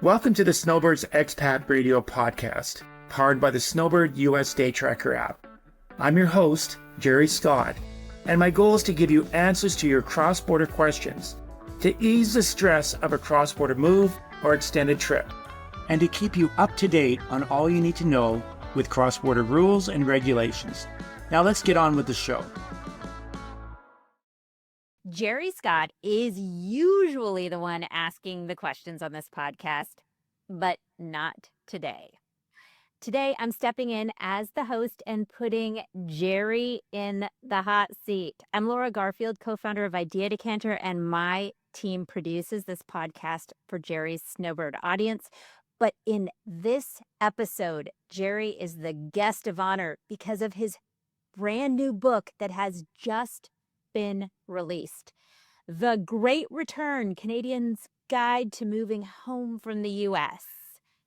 Welcome to the Snowbirds Expat Radio Podcast, powered by the Snowbird US Day Tracker app. I'm your host, Gerry Scott, and my goal is to give you answers to your cross-border questions, to ease the stress of a cross-border move or extended trip, and to keep you up to date on all you need to know with cross-border rules and regulations. Now let's get on with the show. Gerry Scott is usually the one asking the questions on this podcast, but not today. Today, I'm stepping in as the host and putting Gerry in the hot seat. I'm Laura Garfield, co-founder of Idea Decanter, and my team produces this podcast for Gerry's Snowbird audience. But in this episode, Gerry is the guest of honor because of his brand new book that has just been released. The Great Return, Canadians' Guide to Moving Home from the U.S.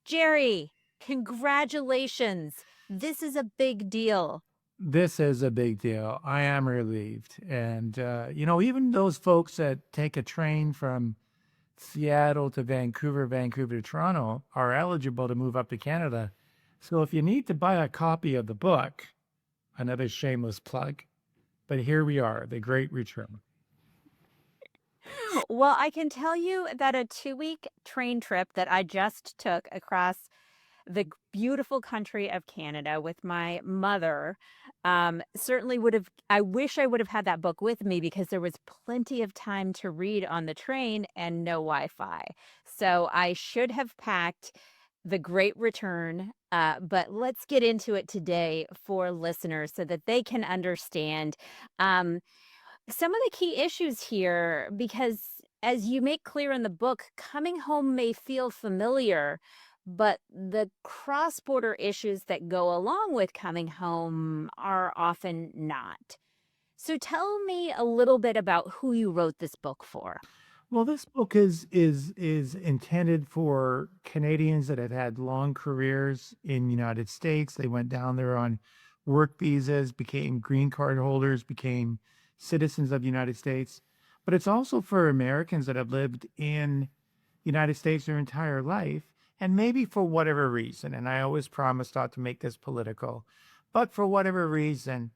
Gerry, congratulations. This is a big deal. This is a big deal. I am relieved. And, even those folks that take a train from Seattle to Vancouver, Vancouver to Toronto are eligible to move up to Canada. So if you need to buy a copy of the book, another shameless plug, but here we are, The Great Return. Well, I can tell you that a 2-week train trip that I just took across the beautiful country of Canada with my mother certainly I wish I would have had that book with me because there was plenty of time to read on the train and no Wi-Fi. So I should have packed The Great Return, but let's get into it today for listeners so that they can understand some of the key issues here, because as you make clear in the book, coming home may feel familiar, but the cross-border issues that go along with coming home are often not. So tell me a little bit about who you wrote this book for. Well, this book is intended for Canadians that have had long careers in the United States. They went down there on work visas, became green card holders, became citizens of the United States. But it's also for Americans that have lived in the United States their entire life, and maybe for whatever reason, and I always promise not to make this political, but for whatever reason,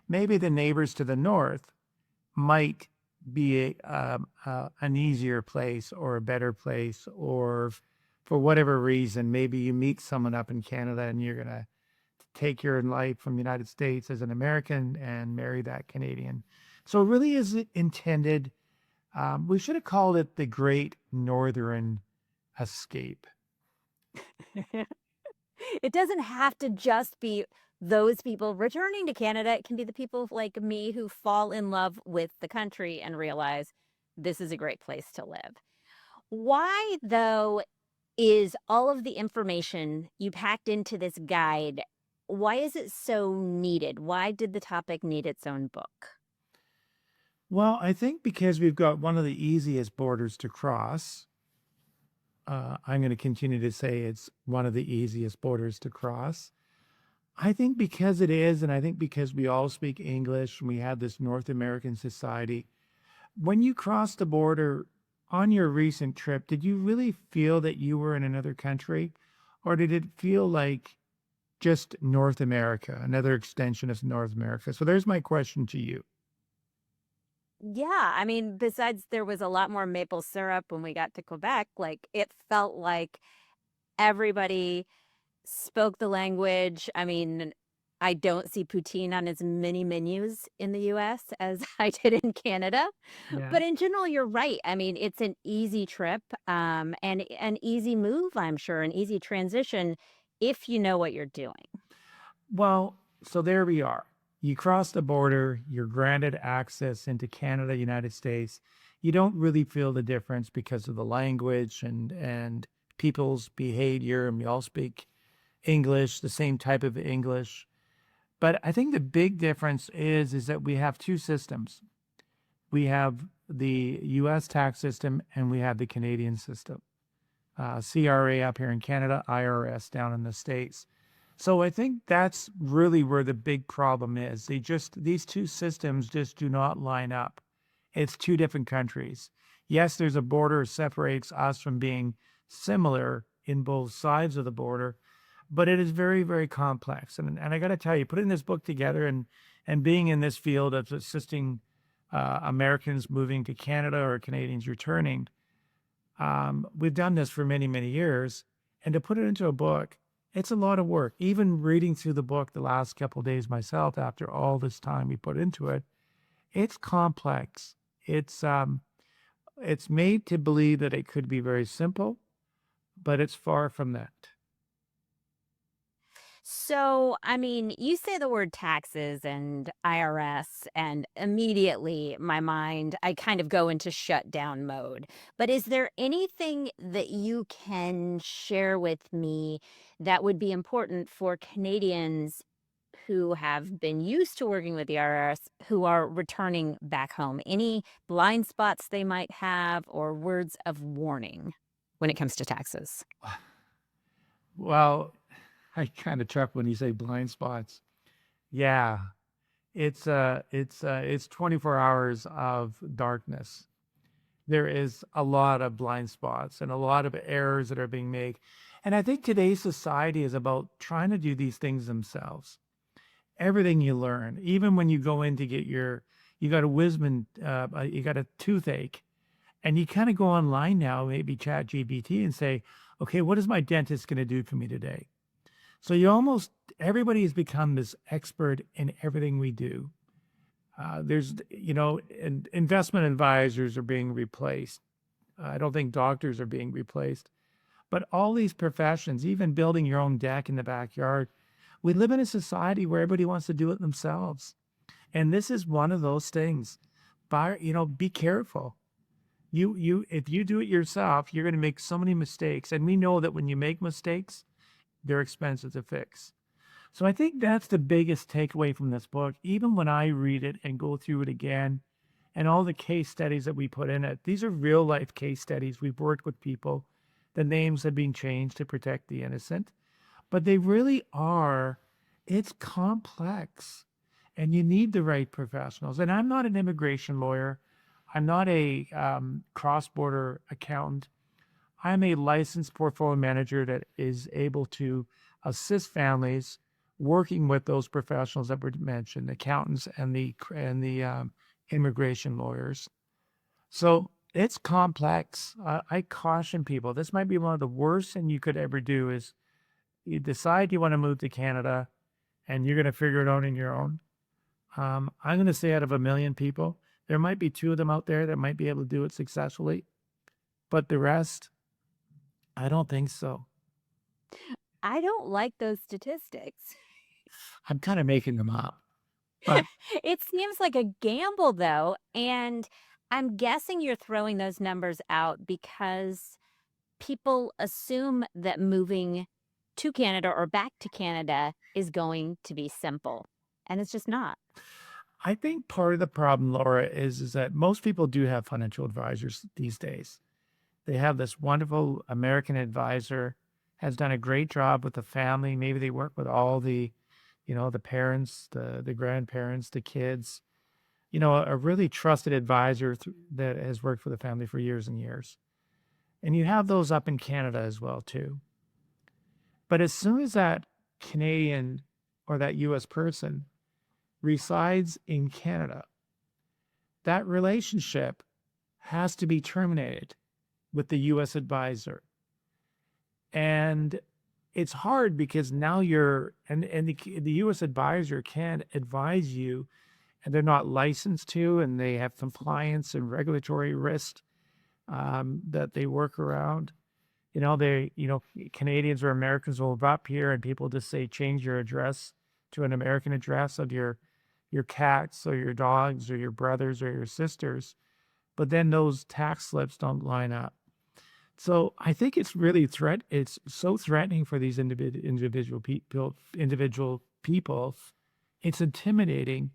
maybe the neighbors to the north might be an easier place or a better place, or for whatever reason, maybe you meet someone up in Canada and you're going to take your life from the United States as an American and marry that Canadian. So it really is intended, we should have called it the Great Northern Escape. It doesn't have to just be those people returning to Canada. It can be the people like me who fall in love with the country and realize this is a great place to live. Why, though, is all of the information you packed into this guide, why is it so needed? Why did the topic need its own book? Well, I think because we've got one of the easiest borders to cross. I'm going to continue to say it's one of the easiest borders to cross. I think because it is, and I think because we all speak English, and we have this North American society. When you cross the border on your recent trip, did you really feel that you were in another country? Or did it feel like just North America, another extension of North America? So there's my question to you. Yeah, I mean, besides there was a lot more maple syrup when we got to Quebec, like it felt like everybody spoke the language. I mean, I don't see poutine on as many menus in the US as I did in Canada. Yeah. But in general, you're right. I mean, it's an easy trip and an easy move, I'm sure, an easy transition if you know what you're doing. Well, so there we are. You cross the border, you're granted access into Canada, United States. You don't really feel the difference because of the language and people's behavior, and we all speak English, the same type of English. But I think the big difference is that we have two systems. We have the U.S. tax system and we have the Canadian system. CRA up here in Canada, IRS down in the States. So I think that's really where the big problem is. These two systems just do not line up. It's two different countries. Yes, there's a border that separates us from being similar in both sides of the border, but it is very, very complex. And I got to tell you, putting this book together and being in this field of assisting Americans moving to Canada or Canadians returning, we've done this for many, many years. And to put it into a book, it's a lot of work. Even reading through the book the last couple of days myself, after all this time we put into it, it's complex. It's made to believe that it could be very simple, but it's far from that. So, I mean, you say the word taxes and IRS, and immediately I kind of go into shutdown mode. But is there anything that you can share with me that would be important for Canadians who have been used to working with the IRS who are returning back home? Any blind spots they might have or words of warning when it comes to taxes? Well, I kind of chuckle when you say blind spots. Yeah, it's 24 hours of darkness. There is a lot of blind spots and a lot of errors that are being made. And I think today's society is about trying to do these things themselves. Everything you learn, even when you go in to get you got a wisdom, you got a toothache, and you kind of go online now, maybe chat GPT and say, okay, what is my dentist going to do for me today? So everybody has become this expert in everything we do. Investment advisors are being replaced. I don't think doctors are being replaced, but all these professions, even building your own deck in the backyard, we live in a society where everybody wants to do it themselves. And this is one of those things. Be careful. If you do it yourself, you're going to make so many mistakes. And we know that when you make mistakes, they're expensive to fix. So I think that's the biggest takeaway from this book. Even when I read it and go through it again, and all the case studies that we put in it, these are real life case studies. We've worked with people. The names have been changed to protect the innocent, but they really are, it's complex, and you need the right professionals. And I'm not an immigration lawyer. I'm not a cross-border accountant. I'm a licensed portfolio manager that is able to assist families working with those professionals that were mentioned, accountants and the immigration lawyers. So it's complex. I caution people. This might be one of the worst thing you could ever do is you decide you want to move to Canada and you're going to figure it out on your own. I'm going to say out of 1 million people, there might be 2 of them out there that might be able to do it successfully, but the rest, I don't think so. I don't like those statistics. I'm kind of making them up. But It seems like a gamble, though, and I'm guessing you're throwing those numbers out because people assume that moving to Canada or back to Canada is going to be simple, and it's just not. I think part of the problem, Laura, is that most people do have financial advisors these days. They have this wonderful American advisor, has done a great job with the family. Maybe they work with all the parents, the grandparents, the kids, a really trusted advisor that has worked for the family for years and years. And you have those up in Canada as well, too. But as soon as that Canadian or that U.S. person resides in Canada, that relationship has to be terminated with the U.S. advisor. And it's hard because now the U.S. advisor can't advise you, and they're not licensed to, and they have compliance and regulatory risk that they work around. Canadians or Americans will live up here and people just say, change your address to an American address of your cats or your dogs or your brothers or your sisters. But then those tax slips don't line up. So I think it's really it's so threatening for these individual people. It's intimidating.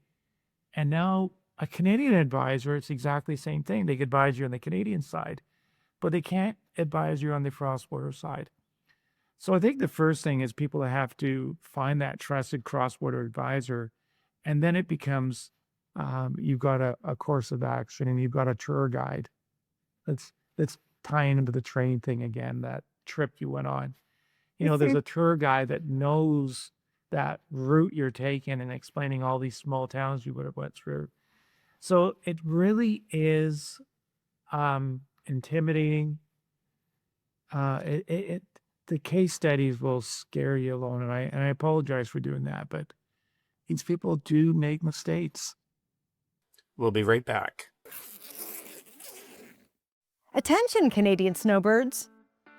And now a Canadian advisor, it's exactly the same thing. They could advise you on the Canadian side, but they can't advise you on the cross-border side. So I think the first thing is people have to find that trusted cross-border advisor, and then it becomes you've got a course of action and you've got a tour guide. That's tying into the train thing again, that trip you went on. There's a tour guide that knows that route you're taking and explaining all these small towns you would have went through. So it really is intimidating. The case studies will scare you alone, and I apologize for doing that, but these people do make mistakes. We'll be right back. Attention, Canadian snowbirds!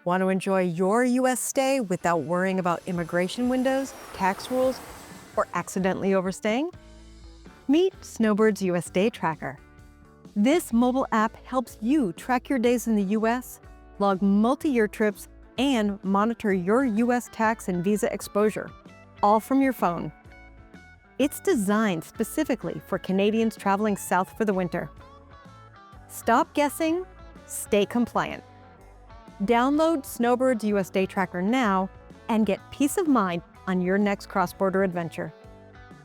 Want to enjoy your U.S. stay without worrying about immigration windows, tax rules, or accidentally overstaying? Meet Snowbirds U.S. Day Tracker. This mobile app helps you track your days in the U.S., log multi-year trips, and monitor your U.S. tax and visa exposure, all from your phone. It's designed specifically for Canadians traveling south for the winter. Stop guessing, stay compliant. Download Snowbirds US Day Tracker now and get peace of mind on your next cross-border adventure.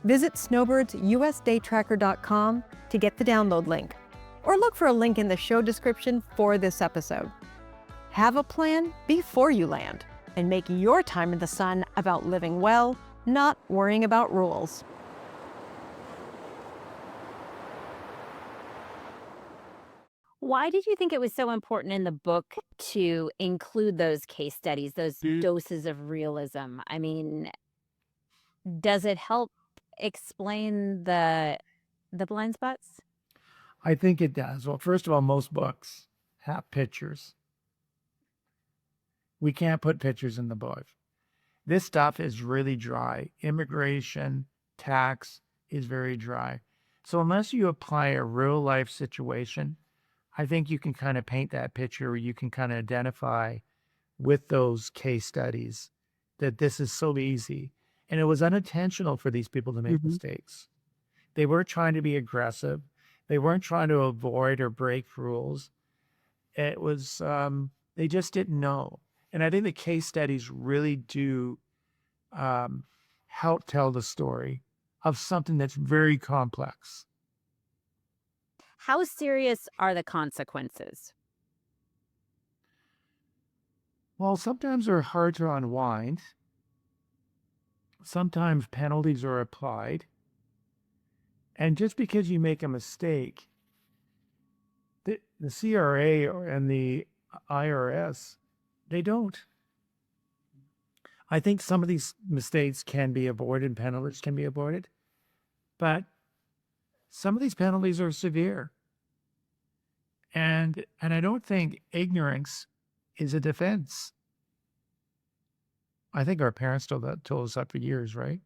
Visit snowbirdsusdaytracker.com to get the download link, or look for a link in the show description for this episode. Have a plan before you land, and make your time in the sun about living well, not worrying about rules. Why did you think it was so important in the book to include those case studies, those doses of realism? I mean, does it help explain the blind spots? I think it does. Well, first of all, most books have pictures. We can't put pictures in the book. This stuff is really dry. Immigration, tax is very dry. So unless you apply a real life situation, I think you can kind of paint that picture where you can kind of identify with those case studies that this is so easy. And it was unintentional for these people to make mistakes. They weren't trying to be aggressive. They weren't trying to avoid or break rules. It was, they just didn't know. And I think the case studies really do help tell the story of something that's very complex. How serious are the consequences? Well, sometimes they're hard to unwind. Sometimes penalties are applied. And just because you make a mistake, the CRA and the IRS, they don't. I think some of these mistakes can be avoided, penalties can be avoided, but some of these penalties are severe. And I don't think ignorance is a defense. I think our parents told us that for years, right?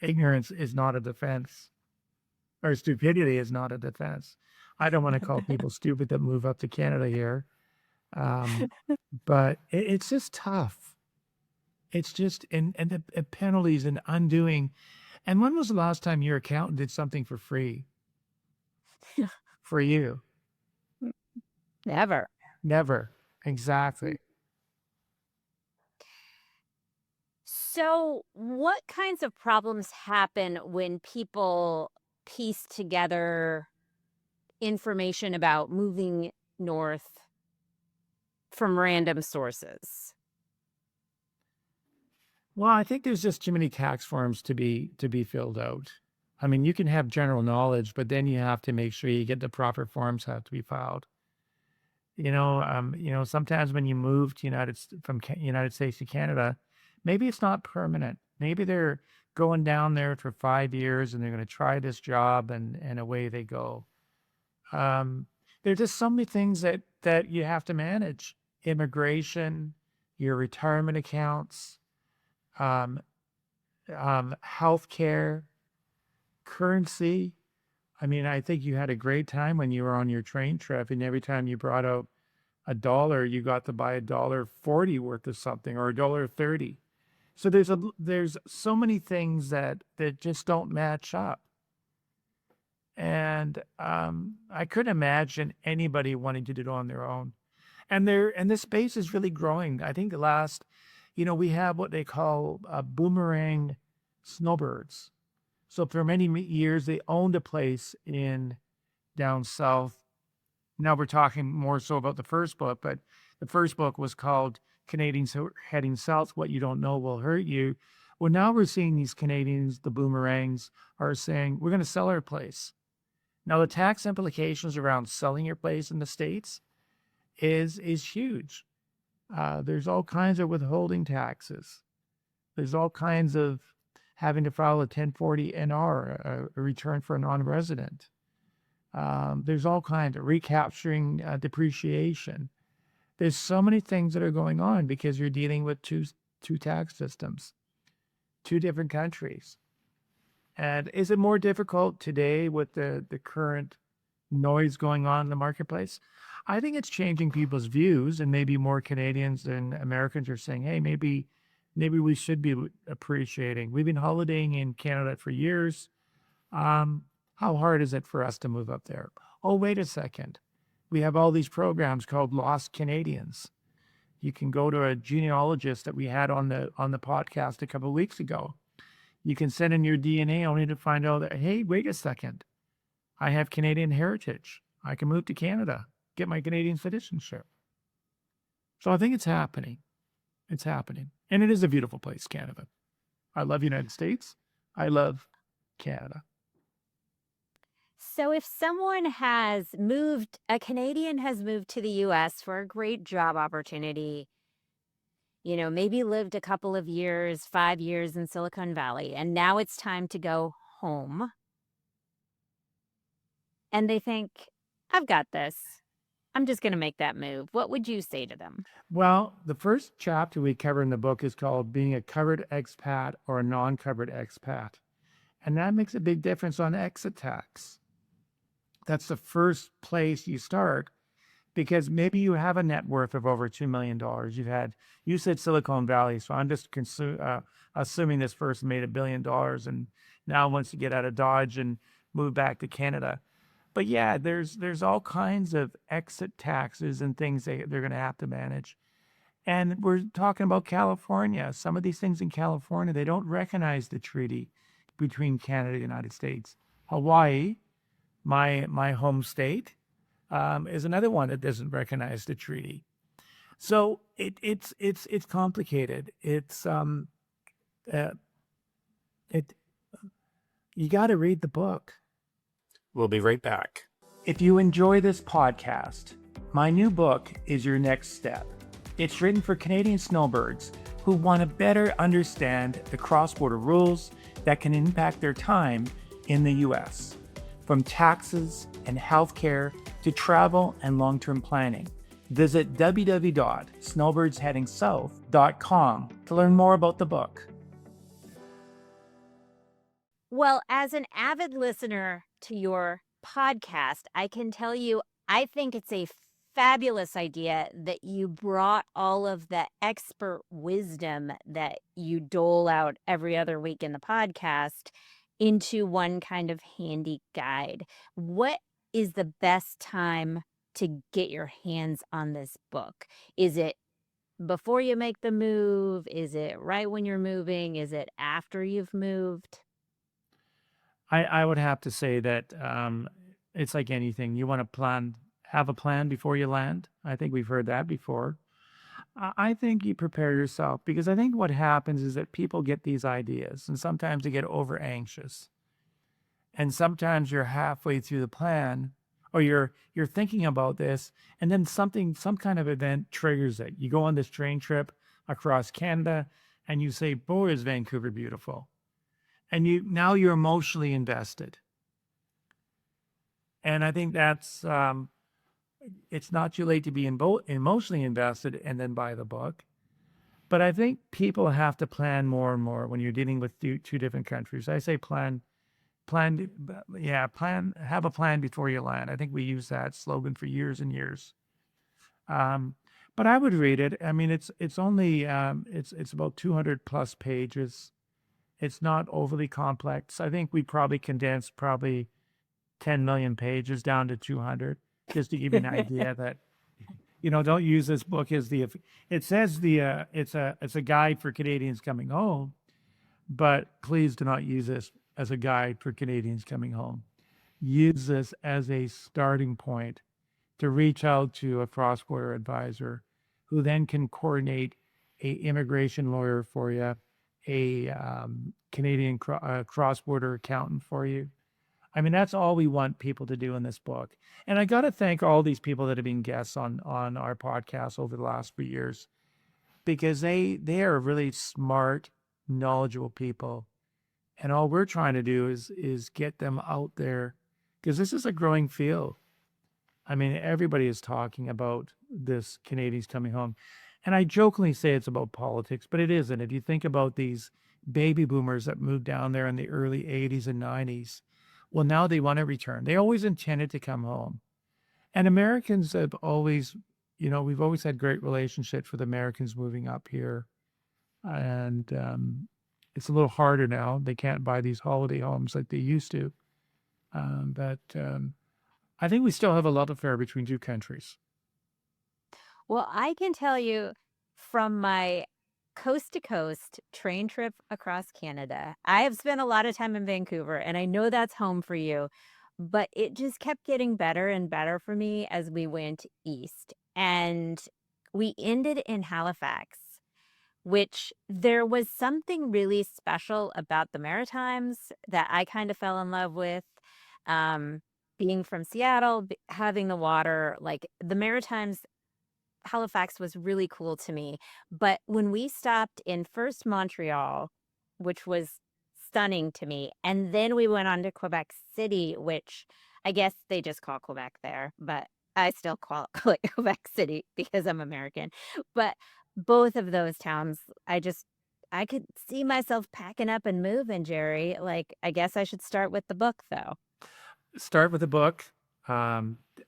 Ignorance is not a defense, or stupidity is not a defense. I don't want to call people stupid that move up to Canada here, but it's just tough. It's just, and the penalties and undoing. And when was the last time your accountant did something for free? For you? Never. Never. Exactly. So, what kinds of problems happen when people piece together information about moving north from random sources? Well, I think there's just too many tax forms to be filled out. I mean, you can have general knowledge, but then you have to make sure you get the proper forms have to be filed. Sometimes when you move to from United States to Canada, maybe it's not permanent. Maybe they're going down there for 5 years and they're going to try this job and away they go. There's just so many things that you have to manage: immigration, your retirement accounts, healthcare, currency. I mean, I think you had a great time when you were on your train trip, and every time you brought out $1, you got to buy $1.40 worth of something, or $1.30. So there's so many things that just don't match up. And I couldn't imagine anybody wanting to do it on their own. And this space is really growing. I think we have what they call boomerang snowbirds. So for many years, they owned a place down south. Now we're talking more so about the first book, but The first book was called Canadians Who Are Heading South, What You Don't Know Will Hurt You. Well, now we're seeing these Canadians, the boomerangs, are saying, we're going to sell our place. Now, the tax implications around selling your place in the States is huge. There's all kinds of withholding taxes. There's all kinds of having to file a 1040 NR, a return for a non-resident. There's all kinds of recapturing depreciation. There's so many things that are going on because you're dealing with two tax systems, two different countries. And is it more difficult today with the current noise going on in the marketplace? I think it's changing people's views, and maybe more Canadians than Americans are saying, hey, maybe we should be appreciating. We've been holidaying in Canada for years. How hard is it for us to move up there? Oh, wait a second. We have all these programs called Lost Canadians. You can go to a genealogist that we had on the podcast a couple of weeks ago. You can send in your DNA only to find out that, hey, wait a second. I have Canadian heritage. I can move to Canada, get my Canadian citizenship. So I think it's happening. It's happening. And it is a beautiful place, Canada. I love United States. I love Canada. So if someone has moved, a Canadian has moved to the US for a great job opportunity, maybe lived a couple of years, 5 years in Silicon Valley, and now it's time to go home. And they think, I've got this. I'm just going to make that move. What would you say to them? Well, the first chapter we cover in the book is called Being a Covered Expat or a Non-Covered Expat. And that makes a big difference on exit tax. That's the first place you start, because maybe you have a net worth of over $2 million. You said Silicon Valley, so I'm just assuming this person made $1 billion and now wants to get out of Dodge and move back to Canada. But yeah, there's all kinds of exit taxes and things they're going to have to manage. And we're talking about California. Some of these things in California, they don't recognize the treaty between Canada and the United States. Hawaii, my home state, is another one that doesn't recognize the treaty. So it's complicated. You got to read the book. We'll be right back. If you enjoy this podcast, my new book is your next step. It's written for Canadian snowbirds who want to better understand the cross-border rules that can impact their time in the U.S., from taxes and healthcare to travel and long-term planning. Visit www.snowbirdsheadingsouth.com to learn more about the book. Well, as an avid listener to your podcast, I can tell you, I think it's a fabulous idea that you brought all of the expert wisdom that you dole out every other week in the podcast into one kind of handy guide. What is the best time to get your hands on this book? Is it before you make the move? Is it right when you're moving? Is it after you've moved? I would have to say that it's like anything. You want to have a plan before you land. I think we've heard that before. I think you prepare yourself, because I think what happens is that people get these ideas and sometimes they get over anxious. And sometimes you're halfway through the plan, or you're thinking about this, and then some kind of event triggers it. You go on this train trip across Canada and you say, boy, is Vancouver beautiful. And now you're emotionally invested. And I think that's, it's not too late to be emotionally invested and then buy the book. But I think people have to plan more and more when you're dealing with two different countries. I say have a plan before you land. I think we use that slogan for years and years. But I would read it. I mean, it's only, it's about 200 plus pages. It's not overly complex. I think we probably condensed 10 million pages down to 200, just to give you an idea that, don't use this book as it's a guide for Canadians coming home, but please do not use this as a guide for Canadians coming home. Use this as a starting point to reach out to a cross-border advisor who then can coordinate a immigration lawyer for you, a Canadian cross-border accountant for you. I mean, that's all we want people to do in this book. And I got to thank all these people that have been guests on our podcast over the last few years, because they are really smart, knowledgeable people. And all we're trying to do is get them out there, because this is a growing field. I mean, everybody is talking about this Canadians coming home. And I jokingly say it's about politics, but it isn't. If you think about these baby boomers that moved down there in the early 80s and 90s, well, now they want to return. They always intended to come home. And Americans have always, we've always had great relationships with Americans moving up here. And it's a little harder now. They can't buy these holiday homes like they used to. But I think we still have a love affair between two countries. Well, I can tell you from my coast to coast train trip across Canada, I have spent a lot of time in Vancouver, and I know that's home for you, but it just kept getting better and better for me as we went east. And we ended in Halifax, which there was something really special about the Maritimes that I kind of fell in love with. Being from Seattle, having the water, like the Maritimes, Halifax was really cool to me. But when we stopped in first Montreal, which was stunning to me, and then we went on to Quebec City, which I guess they just call Quebec there, but I still call it Quebec City because I'm American. But both of those towns, I could see myself packing up and moving, Gerry. Like, I guess I should start with the book, though. Start with the book.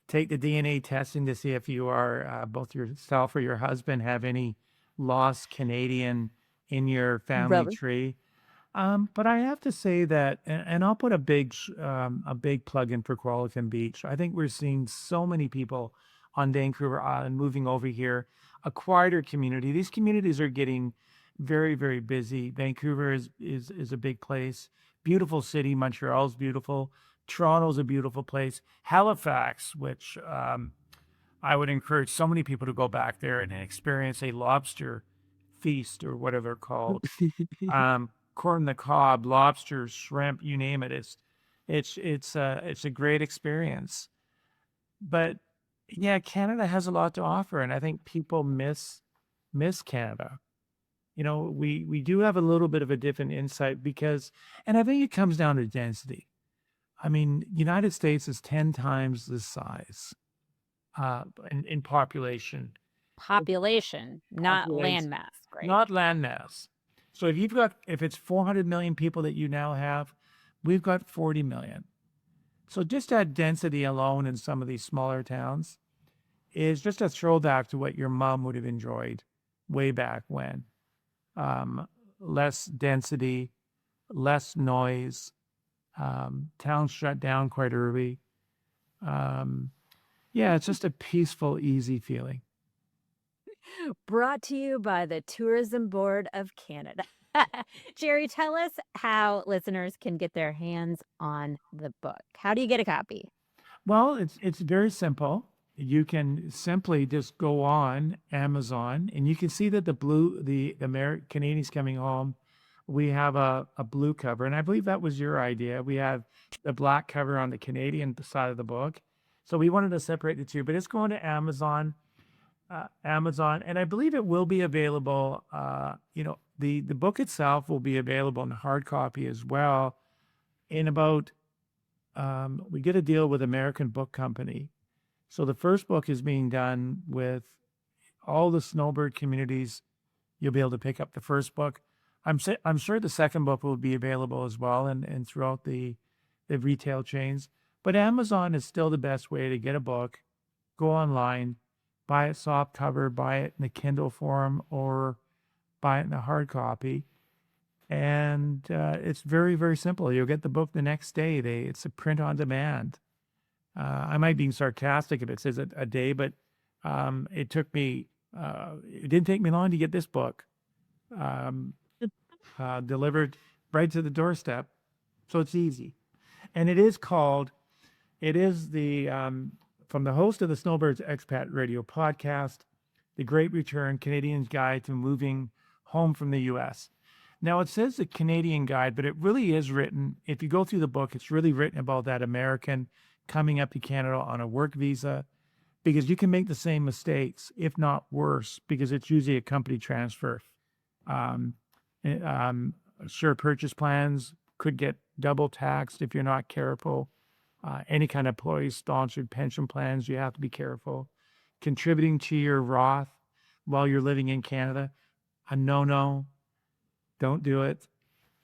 Take the DNA testing to see if you are, both yourself or your husband, have any lost Canadian in your family Really? tree. But I have to say that, and I'll put a big plug in for Qualicum Beach. I think we're seeing so many people on Vancouver Island moving over here, a quieter community. These communities are getting very, very busy. Vancouver is a big place, beautiful city. Montreal's beautiful. Toronto's a beautiful place. Halifax, which I would encourage so many people to go back there and experience a lobster feast or whatever they're called. Corn on the cob, lobster, shrimp, you name it. It's a great experience. But yeah, Canada has a lot to offer, and I think people miss Canada. We do have a little bit of a different insight because, and I think it comes down to density. I mean, United States is 10 times the size in population. Population, not Population, landmass, right? not landmass. So if it's 400 million people that you now have, we've got 40 million. So just that density alone in some of these smaller towns is just a throwback to what your mom would have enjoyed way back when. Less density, less noise. Towns shut down quite early. Yeah, it's just a peaceful, easy feeling. Brought to you by the Tourism Board of Canada. Gerry, tell us how listeners can get their hands on the book. How do you get a copy? Well, it's very simple. You can simply just go on Amazon, and you can see that the Canadians coming home, we have a blue cover, and I believe that was your idea. We have the black cover on the Canadian side of the book. So we wanted to separate the two, but it's going to Amazon, and I believe it will be available. The book itself will be available in hard copy as well. In about, we get a deal with American Book Company. So the first book is being done with all the Snowbird communities. You'll be able to pick up the first book. I'm sure the second book will be available as well and throughout the retail chains. But Amazon is still the best way to get a book. Go online, buy it soft cover, buy it in the Kindle form, or buy it in a hard copy. And it's very, very simple. You'll get the book the next day. It's a print on demand. I might be sarcastic if it says a day, but it didn't take me long to get this book delivered right to the doorstep. So it's easy. And it is from the host of the Snowbirds Expat Radio podcast, The Great Return, Canadian's Guide to Moving Home from the U.S. Now, it says the Canadian Guide, but it really is written, if you go through the book, it's really written about that American coming up to Canada on a work visa, because you can make the same mistakes, if not worse, because it's usually a company transfer. Sure, purchase plans could get double taxed if you're not careful. Any kind of employee-sponsored pension plans, you have to be careful. Contributing to your Roth while you're living in Canada, a no-no. Don't do it.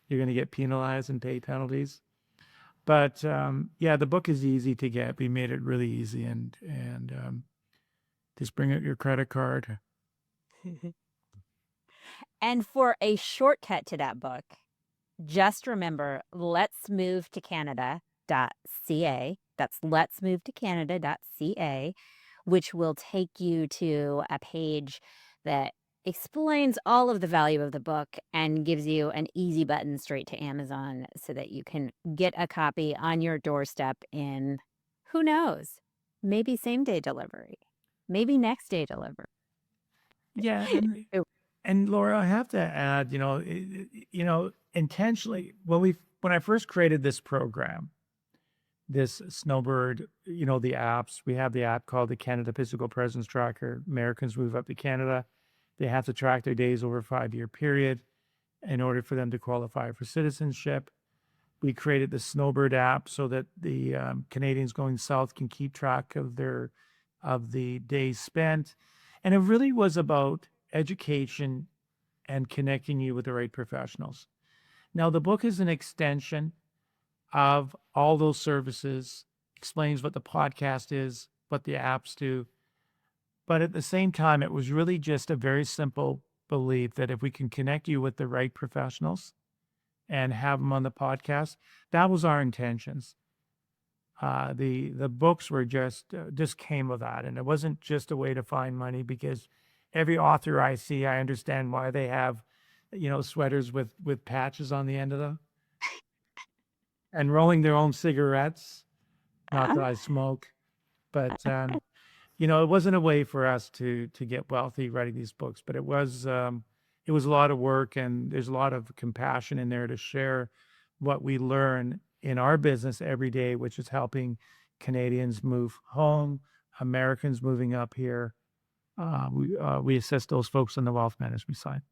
You're going to get penalized and pay penalties. But yeah, the book is easy to get. We made it really easy, and just bring out your credit card. And for a shortcut to that book, just remember letsmovetocanada.ca. That's letsmovetocanada.ca, which will take you to a page that explains all of the value of the book and gives you an easy button straight to Amazon so that you can get a copy on your doorstep in, who knows, maybe same day delivery, maybe next day delivery. Yeah, and Laura, I have to add, intentionally, when I first created this program, this Snowbird, the apps, we have the app called the Canada Physical Presence Tracker. Americans move up to Canada. They have to track their days over a 5-year period in order for them to qualify for citizenship. We created the Snowbird app so that the Canadians going south can keep track of the days spent. And it really was about education and connecting you with the right professionals. Now, the book is an extension of all those services, explains what the podcast is, what the apps do. But at the same time, it was really just a very simple belief that if we can connect you with the right professionals and have them on the podcast, that was our intentions. The books were just came of that. And it wasn't just a way to find money, because every author I see, I understand why they have, sweaters with patches on the end of them and rolling their own cigarettes. Not that I smoke, but it wasn't a way for us to get wealthy writing these books, but it was a lot of work, and there's a lot of compassion in there to share what we learn in our business every day, which is helping Canadians move home, Americans moving up here. We assist those folks on the wealth management side.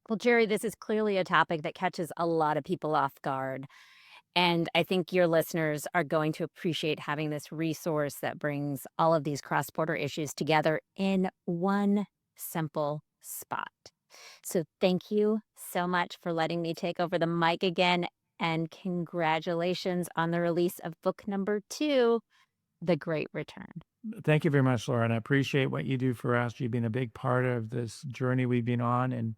Well, Gerry, this is clearly a topic that catches a lot of people off guard. And I think your listeners are going to appreciate having this resource that brings all of these cross-border issues together in one simple spot. So thank you so much for letting me take over the mic again. And congratulations on the release of book number 2, The Great Return. Thank you very much, Laura. And I appreciate what you do for us. You've been a big part of this journey we've been on, and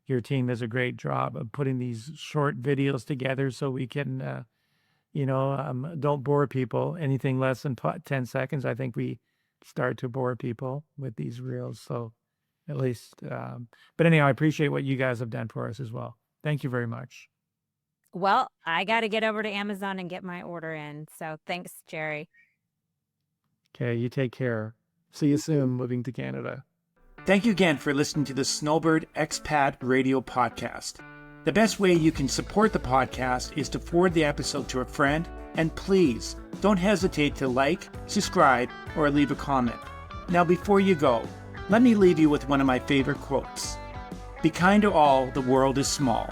your team does a great job of putting these short videos together so we can, don't bore people. Anything less than 10 seconds, I think we start to bore people with these reels. So at least, but anyhow, I appreciate what you guys have done for us as well. Thank you very much. Well, I got to get over to Amazon and get my order in. So thanks, Gerry. Okay, you take care. See you soon, moving to Canada. Thank you again for listening to the Snowbird Expat Radio Podcast. The best way you can support the podcast is to forward the episode to a friend, and please don't hesitate to like, subscribe, or leave a comment. Now, before you go, let me leave you with one of my favorite quotes. Be kind to all, the world is small.